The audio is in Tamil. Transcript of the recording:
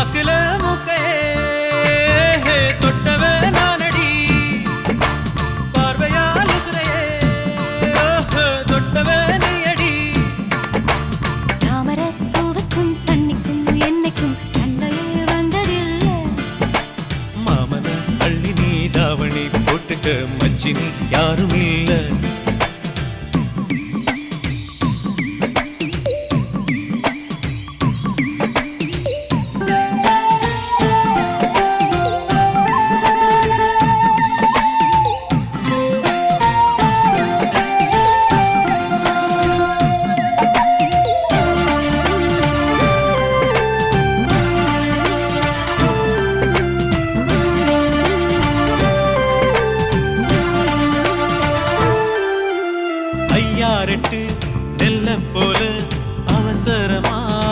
நாக்குல மூக்கையே தொட்டவே நானடி பார்வையால் உசுரையே தொட்டவே நீயடி தாமர பூவுக்கும் தண்ணிக்கும் என்னைக்கும் சண்டையே வந்ததில்லை மாமன அள்ளி நீ தாவணி போட்டுக்க மச்சினி யாரும் இல்லை